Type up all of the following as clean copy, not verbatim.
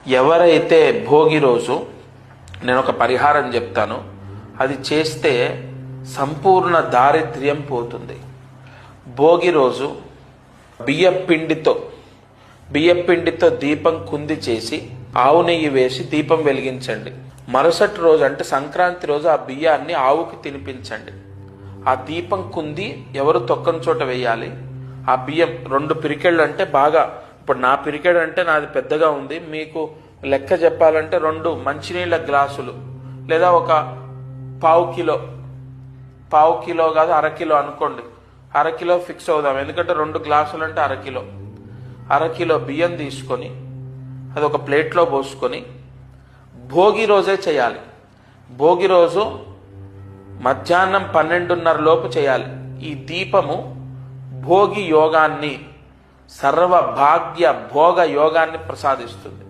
ఎవరైతే భోగి రోజు నేను ఒక పరిహారం చెప్తాను, అది చేస్తే సంపూర్ణ దారిద్ర్యం పోతుంది. భోగి రోజు బియ్యపిండితో దీపం కుంది చేసి ఆవు నెయ్యి వేసి దీపం వెలిగించండి. మరుసటి రోజు అంటే సంక్రాంతి రోజు ఆ బియ్యాన్ని ఆవుకి తినిపించండి. ఆ దీపం కుంది ఎవరు తొక్కని చోట వేయాలి. ఆ బియ్యం 2 పిరికెళ్ళు అంటే బాగా, ఇప్పుడు నా పిరికెడు అంటే నాది పెద్దగా ఉంది, మీకు లెక్క చెప్పాలంటే 2 మంచినీళ్ళ గ్లాసులు లేదా ఒక పావు కిలో కాదు అరకిలో అనుకోండి. అరకిలో ఫిక్స్ అవుదాం, ఎందుకంటే 2 గ్లాసులు అంటే అరకిలో బియ్యం తీసుకొని అది ఒక ప్లేట్లో పోసుకొని భోగి రోజే చేయాలి. భోగి రోజు మధ్యాహ్నం 12:30 లోపు చేయాలి. ఈ దీపము భోగి యోగాన్ని, సర్వ భాగ్య భోగ యోగాన్ని ప్రసాదిస్తుంది.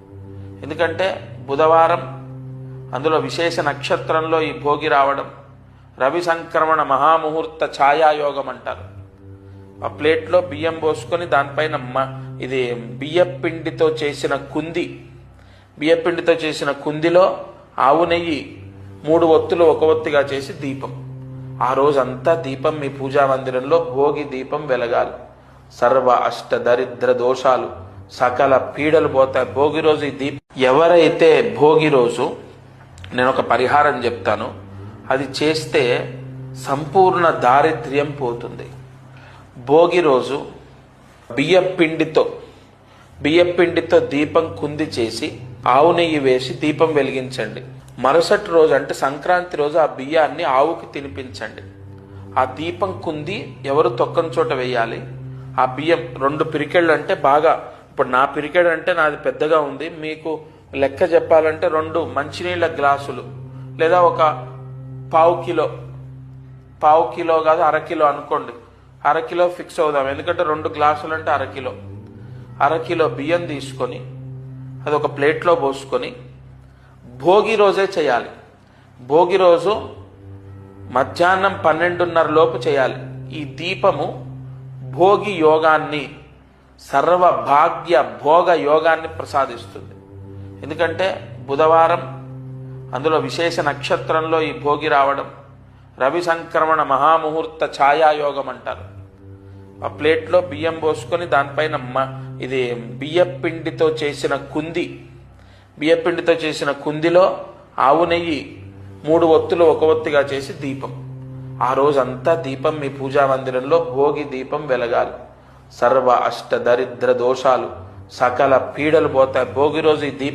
ఎందుకంటే బుధవారం, అందులో విశేష నక్షత్రంలో ఈ భోగి రావడం, రవి సంక్రమణ మహాముహూర్త ఛాయాయోగం అంటారు. ఆ ప్లేట్లో బియ్యం పోసుకొని దానిపైన ఇది బియ్యపిండితో చేసిన కుందిలో ఆవు నెయ్యి 3 ఒత్తులు ఒక ఒత్తిగా చేసి దీపం. ఆ రోజంతా దీపం మీ పూజా మందిరంలో భోగి దీపం వెలగాలి. సర్వ అష్ట దరిద్ర దోషాలు సకల పీడలు పోతాయి. భోగి రోజు ఈ దీపం. ఎవరైతే భోగి రోజు నేను ఒక పరిహారం చెప్తాను, అది చేస్తే సంపూర్ణ దారిద్ర్యం పోతుంది. భోగి రోజు బియ్యపిండితో దీపం కుంది చేసి ఆవు నెయ్యి వేసి దీపం వెలిగించండి. మరుసటి రోజు అంటే సంక్రాంతి రోజు ఆ బియ్యాన్ని ఆవుకి తినిపించండి. ఆ దీపం కుంది ఎవరు తొక్కని చోట వేయాలి. ఆ బియ్యం 2 పిరికెళ్ళు అంటే బాగా, ఇప్పుడు నా పిరికెడు అంటే నాది పెద్దగా ఉంది, మీకు లెక్క చెప్పాలంటే 2 మంచినీళ్ళ గ్లాసులు లేదా ఒక పావు కిలో కాదు అరకిలో అనుకోండి. అరకిలో ఫిక్స్ అవుదాం, ఎందుకంటే 2 గ్లాసులు అంటే అరకిలో బియ్యం తీసుకొని అది ఒక ప్లేట్లో పోసుకొని భోగి రోజే చేయాలి. భోగి రోజు మధ్యాహ్నం 12:30 లోపు చేయాలి. ఈ దీపము భోగి యోగాన్ని, సర్వ భాగ్య భోగ యోగాన్ని ప్రసాదిస్తుంది. ఎందుకంటే బుధవారం, అందులో విశేష నక్షత్రంలో ఈ భోగి రావడం, రవి సంక్రమణ మహాముహూర్త ఛాయాయోగం అంటారు. ఆ ప్లేట్లో బియ్యం పోసుకొని దానిపైన ఇది బియ్యపిండితో చేసిన కుందిలో ఆవు నెయ్యి 3 ఒత్తులు ఒక ఒత్తిగా చేసి దీపం. ఆ రోజంతా దీపం మీ పూజా మందిరంలో భోగి దీపం వెలగాలి. సర్వ అష్ట దరిద్ర దోషాలు సకల పీడలు పోతాయి. భోగి రోజు ఈ దీపం